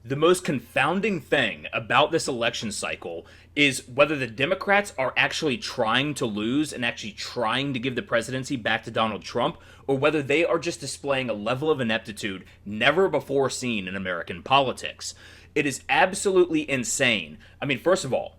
The most confounding thing about this election cycle is whether the Democrats are actually trying to lose and actually trying to give the presidency back to Donald Trump, or whether they are just displaying a level of ineptitude never before seen in American politics. It is absolutely insane. I mean, first of all,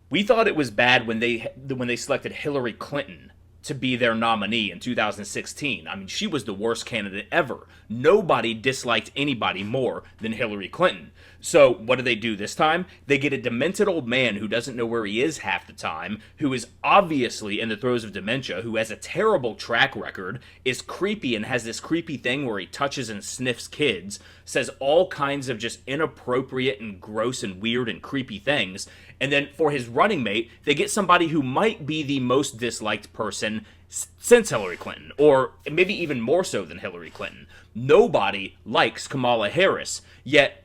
we thought it was bad when they selected Hillary Clinton to be their nominee in 2016. I mean, she was the worst candidate ever. Nobody disliked anybody more than Hillary Clinton. So what do this time? They get a demented old man who doesn't know where he is half the time, who is obviously in the throes of dementia, who has a terrible track record, is creepy and has this creepy thing where he touches and sniffs kids, says all kinds of just inappropriate and gross and weird and creepy things. And then for his running mate, they get somebody who might be the most disliked person since Hillary Clinton, or maybe even more so than Hillary Clinton. Nobody likes Kamala Harris, yet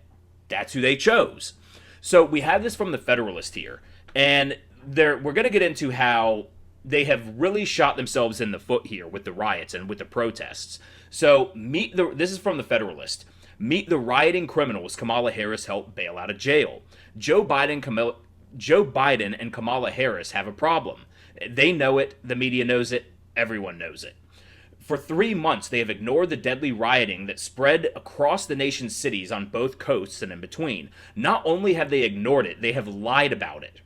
that's who they chose. So we have this from the Federalist here, and we're going to get into how they have really shot themselves in the foot here with the riots and with the protests. So this is from the Federalist. Meet the rioting criminals Kamala Harris helped bail out of jail. Joe Biden and Kamala Harris have a problem. They know it, the media knows it, everyone knows it. For 3 months, they have ignored the deadly rioting that spread across the nation's cities on both coasts and in between. Not only have they ignored it, they have lied about it.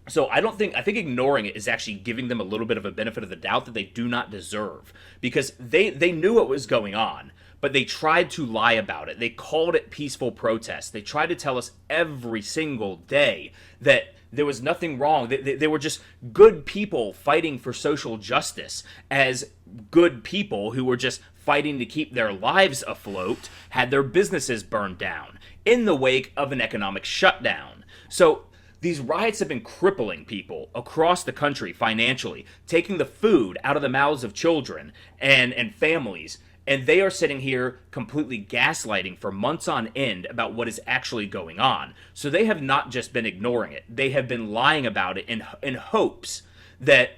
So I think ignoring it is actually giving them a little bit of a benefit of the doubt that they do not deserve, because they knew what was going on, but they tried to lie about it. They called it peaceful protest. They tried to tell us every single day that there was nothing wrong. They were just good people fighting for social justice, as good people who were just fighting to keep their lives afloat had their businesses burned down in the wake of an economic shutdown. So these riots have been crippling people across the country financially, taking the food out of the mouths of children and families. And they are sitting here completely gaslighting for months on end about what is actually going on. So they have not just been ignoring it. They have been lying about it in hopes that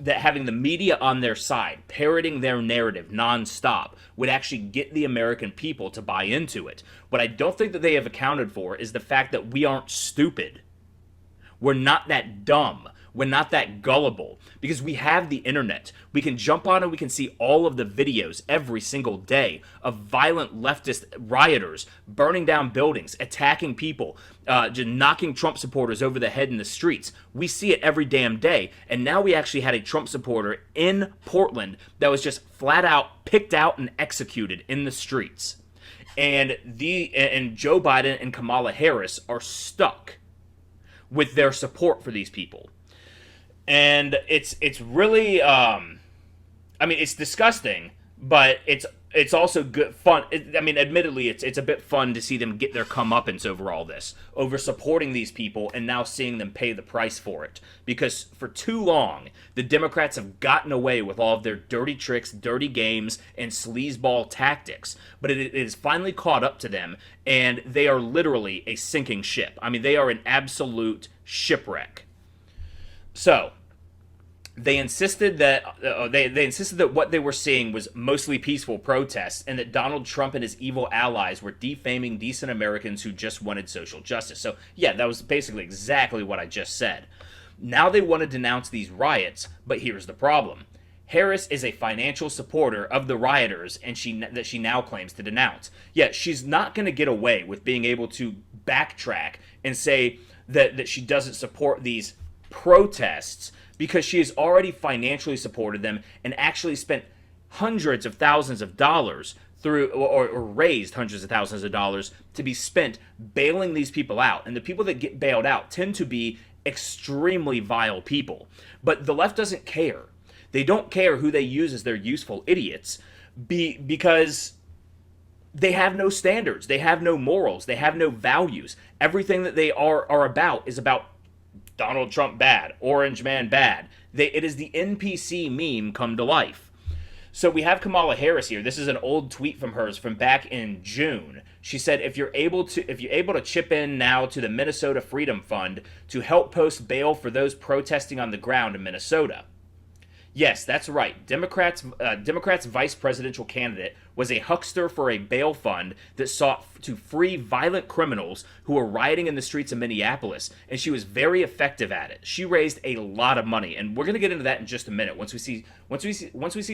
having the media on their side, parroting their narrative nonstop, would actually get the American people to buy into it. What I don't think that they have accounted for is the fact that we aren't stupid. We're not that dumb. We're not that gullible, because we have the internet. We can jump on and we can see all of the videos every single day of violent leftist rioters burning down buildings, attacking people, just knocking Trump supporters over the head in the streets. We see it every damn day. And now we actually had a Trump supporter in Portland that was just flat out picked out and executed in the streets. And Joe Biden and Kamala Harris are stuck with their support for these people. And it's really, I mean, it's disgusting, but it's also good fun. Admittedly, it's a bit fun to see them get their comeuppance over all this, over supporting these people, and now seeing them pay the price for it. Because for too long, the Democrats have gotten away with all of their dirty tricks, dirty games, and sleazeball tactics. But it is finally caught up to them, and they are literally a sinking ship. I mean, they are an absolute shipwreck. So they insisted that what they were seeing was mostly peaceful protests, and that Donald Trump and his evil allies were defaming decent Americans who just wanted social justice. So yeah, that was basically exactly what I just said. Now they want to denounce these riots, but here's the problem. Harris is a financial supporter of the rioters, and she now claims to denounce. Yet she's not going to get away with being able to backtrack and say that she doesn't support these protests, because she has already financially supported them and actually spent hundreds of thousands of dollars or raised hundreds of thousands of dollars to be spent bailing these people out. And the people that get bailed out tend to be extremely vile people. But the left doesn't care. They don't care who they use as their useful idiots because they have no standards. They have no morals. They have no values. Everything that they are about is about Donald Trump bad, Orange Man bad. It is the NPC meme come to life. So we have Kamala Harris here. This is an old tweet from hers from back in June. She said, if you're able to chip in now to the Minnesota Freedom Fund to help post bail for those protesting on the ground in Minnesota. Yes, that's right. Democrats' vice presidential candidate was a huckster for a bail fund that sought to free violent criminals who were rioting in the streets of Minneapolis, and she was very effective at it. She raised a lot of money, and we're going to get into that in just a minute once we see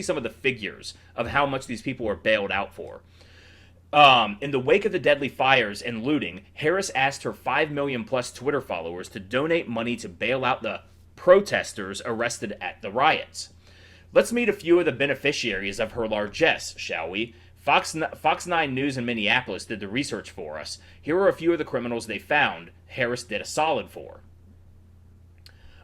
some of the figures of how much these people were bailed out for. In the wake of the deadly fires and looting, Harris asked her 5 million plus Twitter followers to donate money to bail out the protesters arrested at the riots. Let's meet a few of the beneficiaries of her largesse, shall we? Fox 9 News in Minneapolis did the research for us. Here are a few of the criminals they found Harris did a solid for.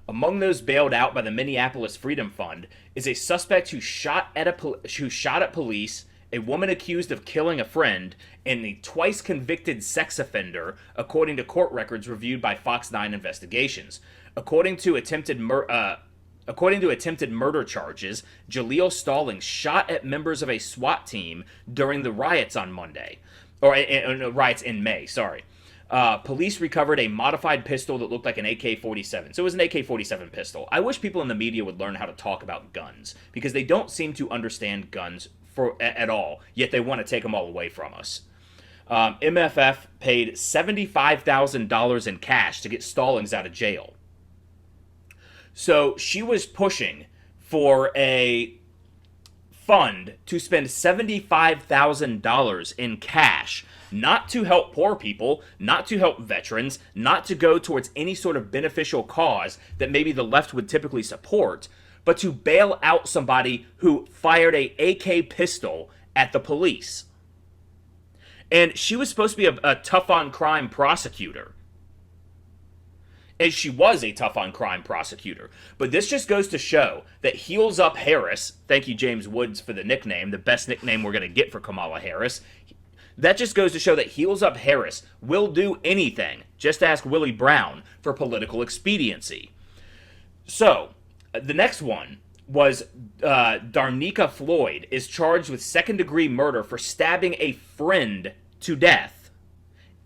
Among those bailed out by the Minneapolis Freedom Fund is a suspect who shot at police, a woman accused of killing a friend, and a twice convicted sex offender, according to court records reviewed by Fox 9 Investigations. According to attempted murder charges, Jaleel Stallings shot at members of a SWAT team during the riots on Monday, or riots in May. Sorry. Police recovered a modified pistol that looked like an AK-47. So it was an AK-47 pistol. I wish people in the media would learn how to talk about guns, because they don't seem to understand guns at all, yet they want to take them all away from us. MFF paid $75,000 in cash to get Stallings out of jail. So she was pushing for a fund to spend $75,000 in cash, not to help poor people, not to help veterans, not to go towards any sort of beneficial cause that maybe the left would typically support, but to bail out somebody who fired a AK pistol at the police. And she was supposed to be a tough-on-crime prosecutor. And she was a tough-on-crime prosecutor. But this just goes to show that Heels Up Harris, thank you James Woods for the nickname, the best nickname we're going to get for Kamala Harris, that just goes to show that Heels Up Harris will do anything, just ask Willie Brown, for political expediency. So, the next one was Darnika Floyd is charged with second-degree murder for stabbing a friend to death.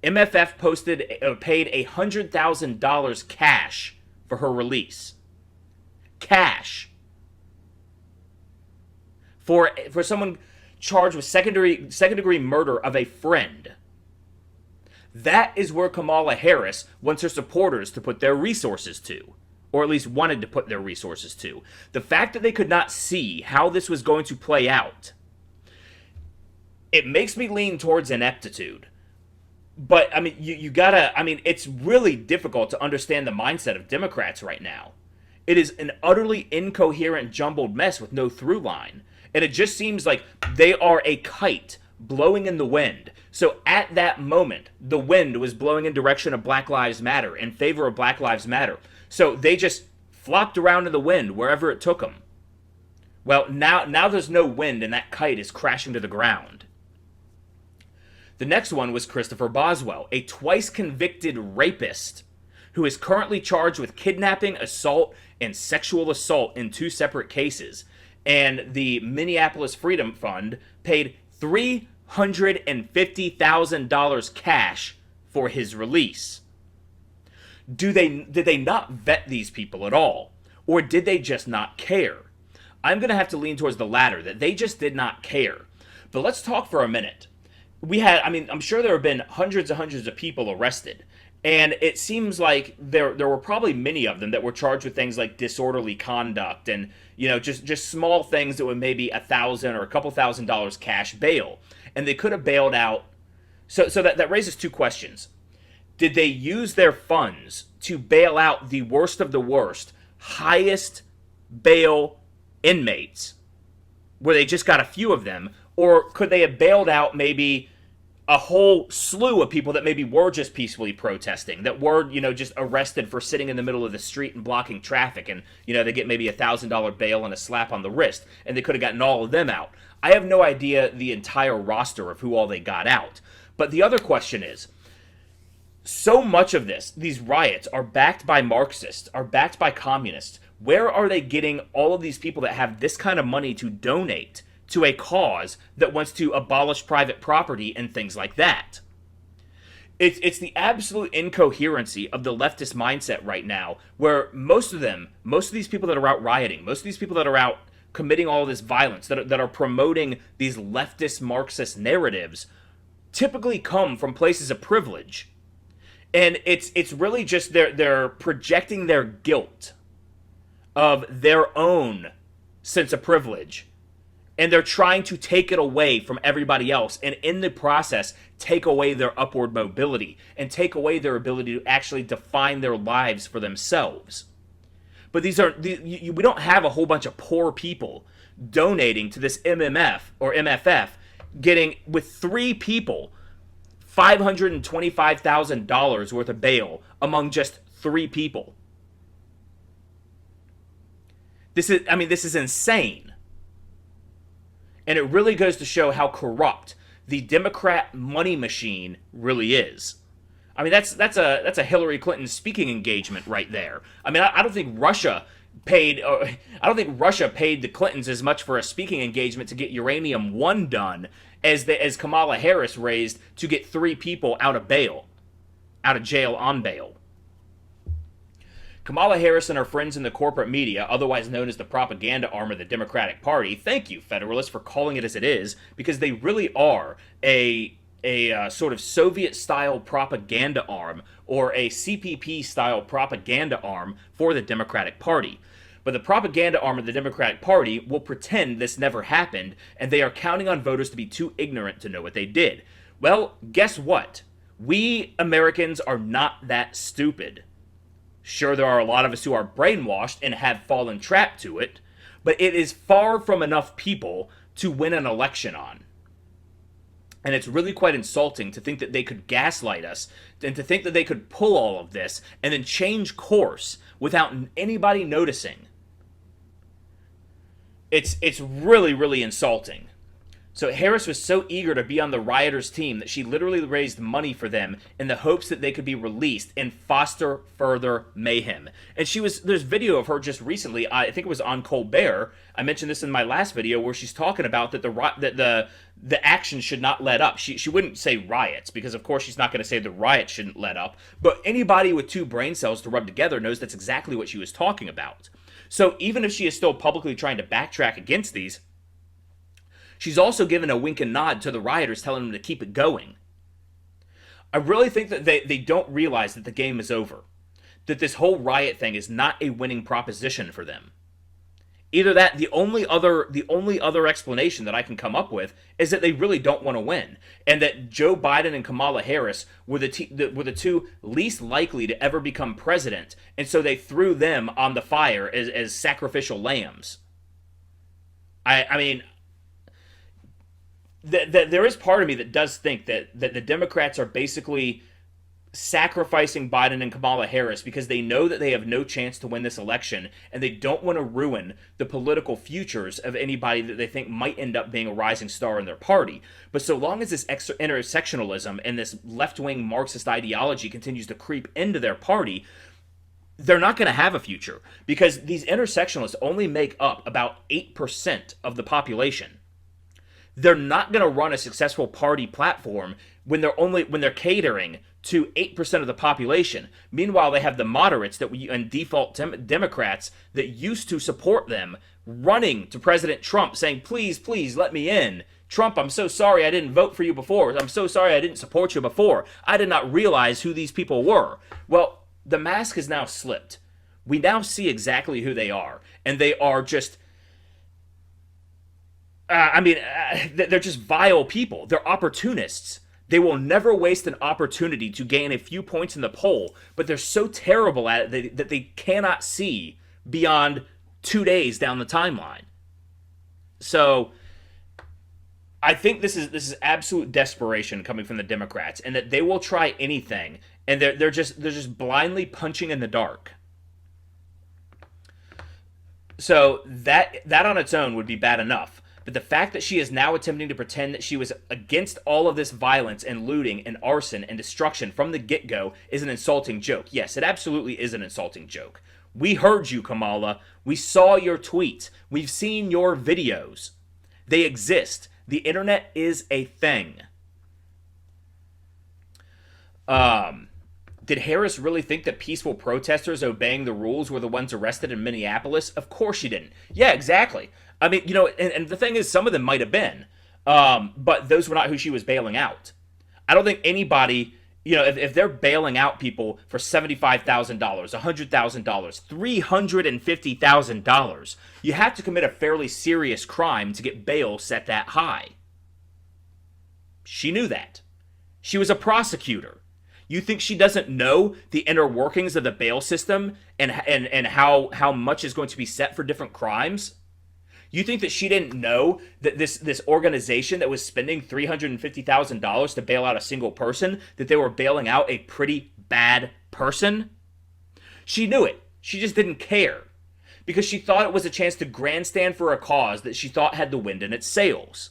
MFF paid $100,000 cash for her release. Cash. For someone charged with second-degree murder of a friend. That is where Kamala Harris wants her supporters to put their resources to. Or at least wanted to put their resources to. The fact that they could not see how this was going to play out, it makes me lean towards ineptitude. But, I mean, you gotta, I mean, it's really difficult to understand the mindset of Democrats right now. It is an utterly incoherent, jumbled mess with no through line. And it just seems like they are a kite blowing in the wind. So at that moment, the wind was blowing in direction of Black Lives Matter, in favor of Black Lives Matter. So they just flopped around in the wind wherever it took them. Well, now there's no wind and that kite is crashing to the ground. The next one was Christopher Boswell, a twice convicted rapist who is currently charged with kidnapping, assault, and sexual assault in 2 separate cases. And the Minneapolis Freedom Fund paid $350,000 cash for his release. Did they not vet these people at all? Or did they just not care? I'm going to have to lean towards the latter, that they just did not care. But let's talk for a minute. I'm sure there have been hundreds and hundreds of people arrested. And it seems like there were probably many of them that were charged with things like disorderly conduct and, just small things that were maybe $1,000 or a couple $1,000 cash bail. And they could have bailed out. So that raises 2 questions. Did they use their funds to bail out the worst of the worst, highest bail inmates, where they just got a few of them? Or could they have bailed out maybe a whole slew of people that maybe were just peacefully protesting, that were, just arrested for sitting in the middle of the street and blocking traffic, and, they get maybe $1,000 bail and a slap on the wrist, and they could have gotten all of them out? I have no idea the entire roster of who all they got out. But the other question is, so much of these riots are backed by Marxists, are backed by communists. Where are they getting all of these people that have this kind of money to donate to a cause that wants to abolish private property and things like that? It's the absolute incoherency of the leftist mindset right now, where most of these people that are out rioting, most of these people that are out committing all this violence, that are promoting these leftist Marxist narratives, typically come from places of privilege. And it's really just they're projecting their guilt of their own sense of privilege, and they're trying to take it away from everybody else, and in the process take away their upward mobility and take away their ability to actually define their lives for themselves. But we don't have a whole bunch of poor people donating to this MMF or MFF, getting with 3 people $525,000 worth of bail among just 3 people. This is insane. And it really goes to show how corrupt the Democrat money machine really is. I mean, that's a Hillary Clinton speaking engagement right there. I mean, I don't think Russia paid the Clintons as much for a speaking engagement to get Uranium One done as Kamala Harris raised to get 3 people out of jail on bail. Kamala Harris and her friends in the corporate media, otherwise known as the propaganda arm of the Democratic Party, thank you, Federalists, for calling it as it is, because they really are a sort of Soviet-style propaganda arm, or a CPP-style propaganda arm for the Democratic Party. But the propaganda arm of the Democratic Party will pretend this never happened, and they are counting on voters to be too ignorant to know what they did. Well, guess what? We Americans are not that stupid. Sure, there are a lot of us who are brainwashed and have fallen trap to it, but it is far from enough people to win an election on. And it's really quite insulting to think that they could gaslight us and to think that they could pull all of this and then change course without anybody noticing. It's really, really insulting. So Harris was so eager to be on the rioters team that she literally raised money for them in the hopes that they could be released and foster further mayhem. And there's video of her just recently, I think it was on Colbert. I mentioned this in my last video, where she's talking about that the action should not let up. She wouldn't say riots, because of course she's not going to say the riots shouldn't let up. But anybody with 2 brain cells to rub together knows that's exactly what she was talking about. So even if she is still publicly trying to backtrack against these, she's also given a wink and nod to the rioters, telling them to keep it going. I really think that they don't realize that the game is over. That this whole riot thing is not a winning proposition for them. Either that, the only other explanation that I can come up with is that they really don't want to win, and that Joe Biden and Kamala Harris were the 2 least likely to ever become president, and so they threw them on the fire as sacrificial lambs. I mean, there is part of me that does think that the Democrats are basically sacrificing Biden and Kamala Harris because they know that they have no chance to win this election, and they don't want to ruin the political futures of anybody that they think might end up being a rising star in their party. But so long as this intersectionalism and this left-wing Marxist ideology continues to creep into their party, they're not going to have a future, because these intersectionalists only make up about 8% of the population. They're not going to run a successful party platform when they're catering to 8% of the population. Meanwhile, they have the moderates and default Democrats that used to support them running to President Trump saying, please, please let me in. Trump, I'm so sorry I didn't vote for you before. I'm so sorry I didn't support you before. I did not realize who these people were. Well, the mask has now slipped. We now see exactly who they are. And they are just... they're just vile people. They're opportunists. They will never waste an opportunity to gain a few points in the poll, but they're so terrible at it that they cannot see beyond 2 days down the timeline. So I think this is absolute desperation coming from the Democrats, and that they will try anything, and they're just blindly punching in the dark. So that on its own would be bad enough. But the fact that she is now attempting to pretend that she was against all of this violence and looting and arson and destruction from the get-go is an insulting joke. Yes, it absolutely is an insulting joke. We heard you, Kamala. We saw your tweets. We've seen your videos. They exist. The internet is a thing. Um, did Harris really think that peaceful protesters obeying the rules were the ones arrested in Minneapolis? Of course she didn't. Yeah, exactly. I mean, and the thing is, some of them might have been, but those were not who she was bailing out. I don't think anybody, if they're bailing out people for $75,000, $100,000, $350,000, you have to commit a fairly serious crime to get bail set that high. She knew that. She was a prosecutor. You think she doesn't know the inner workings of the bail system and how much is going to be set for different crimes? You think that she didn't know that this organization that was spending $350,000 to bail out a single person, that they were bailing out a pretty bad person? She knew it. She just didn't care because she thought it was a chance to grandstand for a cause that she thought had the wind in its sails.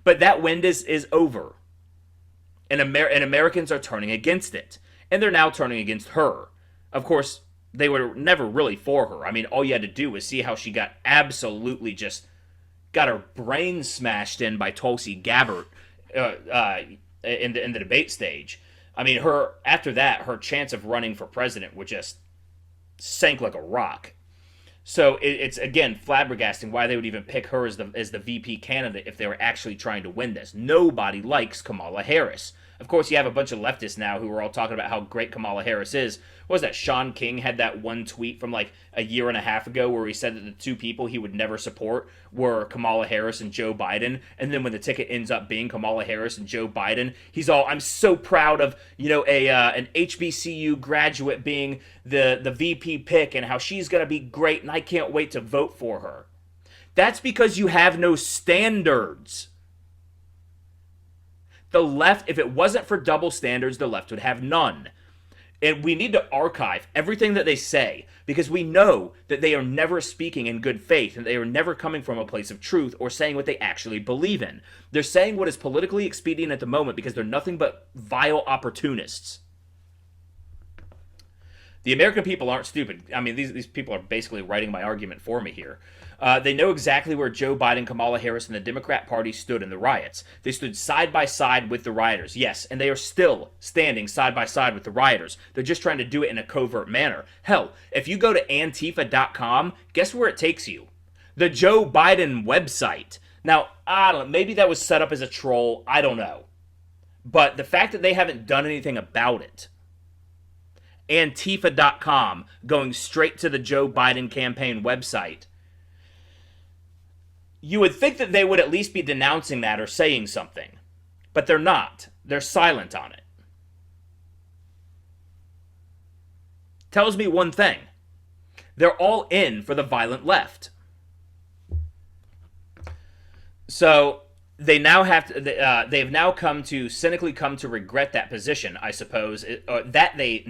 But that wind is over. And Americans are turning against it. And they're now turning against her. Of course, they were never really for her. I mean, all you had to do was see how she got absolutely just got her brain smashed in by Tulsi Gabbard in the debate stage. I mean, after that, her chance of running for president would just sank like a rock. So it's again flabbergasting why they would even pick her as the VP candidate if they were actually trying to win this. Nobody likes Kamala Harris. Of course, you have a bunch of leftists now who are all talking about how great Kamala Harris is. What was that? Sean King had that one tweet from like a year and a half ago where he said that the two people he would never support were Kamala Harris and Joe Biden. And then when the ticket ends up being Kamala Harris and Joe Biden, he's all, I'm so proud of, an HBCU graduate being the VP pick and how she's going to be great and I can't wait to vote for her. That's because you have no standards. The left, if it wasn't for double standards, the left would have none. And we need to archive everything that they say because we know that they are never speaking in good faith and they are never coming from a place of truth or saying what they actually believe in. They're saying what is politically expedient at the moment because they're nothing but vile opportunists. The American people aren't stupid. I mean, these people are basically writing my argument for me here. They know exactly where Joe Biden, Kamala Harris, and the Democrat Party stood in the riots. They stood side by side with the rioters, yes, and they are still standing side by side with the rioters. They're just trying to do it in a covert manner. Hell, if you go to Antifa.com, guess where it takes you? The Joe Biden website. Now, I don't know, maybe that was set up as a troll, I don't know. But the fact that they haven't done anything about it, Antifa.com, going straight to the Joe Biden campaign website, you would think that they would at least be denouncing that or saying something. But they're not. They're silent on it. Tells me one thing. They're all in for the violent left. So they now have to. They've now cynically come to regret that position, I suppose. That they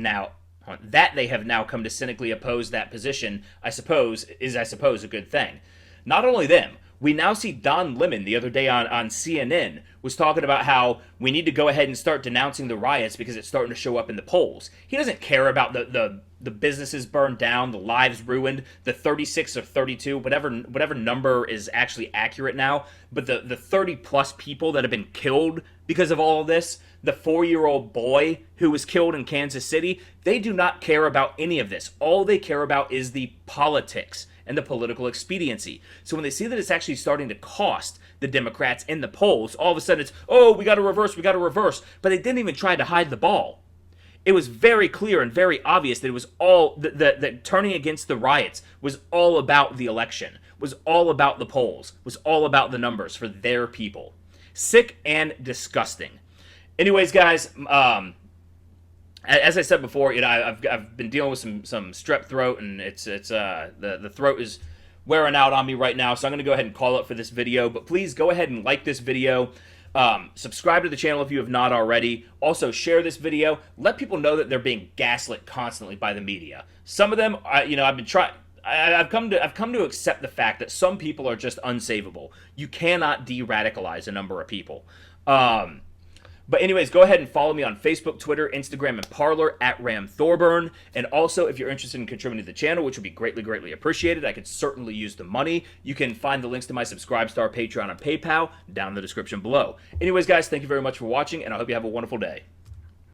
have now come to cynically oppose that position, I suppose a good thing. Not only them. We now see Don Lemon the other day on CNN was talking about how we need to go ahead and start denouncing the riots because it's starting to show up in the polls. He doesn't care about the businesses burned down, the lives ruined, the 36 or 32, whatever number is actually accurate now, but the 30 plus people that have been killed because of all of this, the 4-year-old boy who was killed in Kansas City, they do not care about any of this. All they care about is the politics and the political expediency. So when they see that it's actually starting to cost the Democrats in the polls, all of a sudden it's, oh, we got to reverse. But they didn't even try to hide the ball. It was very clear and very obvious that it was all, that turning against the riots was all about the election, was all about the polls, was all about the numbers for their people. Sick and disgusting. Anyways, guys, as I said before, I've been dealing with some strep throat, and it's the throat is wearing out on me right now, so I'm going to go ahead and call it for this video. But please go ahead and like this video. Subscribe to the channel if you have not already. Also, share this video. Let people know that they're being gaslit constantly by the media. Some of them, I've come to accept the fact that some people are just unsavable. You cannot de-radicalize a number of people. But anyways, go ahead and follow me on Facebook, Twitter, Instagram, and Parler at Ram Thorburn. And also, if you're interested in contributing to the channel, which would be greatly, greatly appreciated, I could certainly use the money. You can find the links to my Subscribe Star, Patreon, and PayPal down in the description below. Anyways, guys, thank you very much for watching, and I hope you have a wonderful day.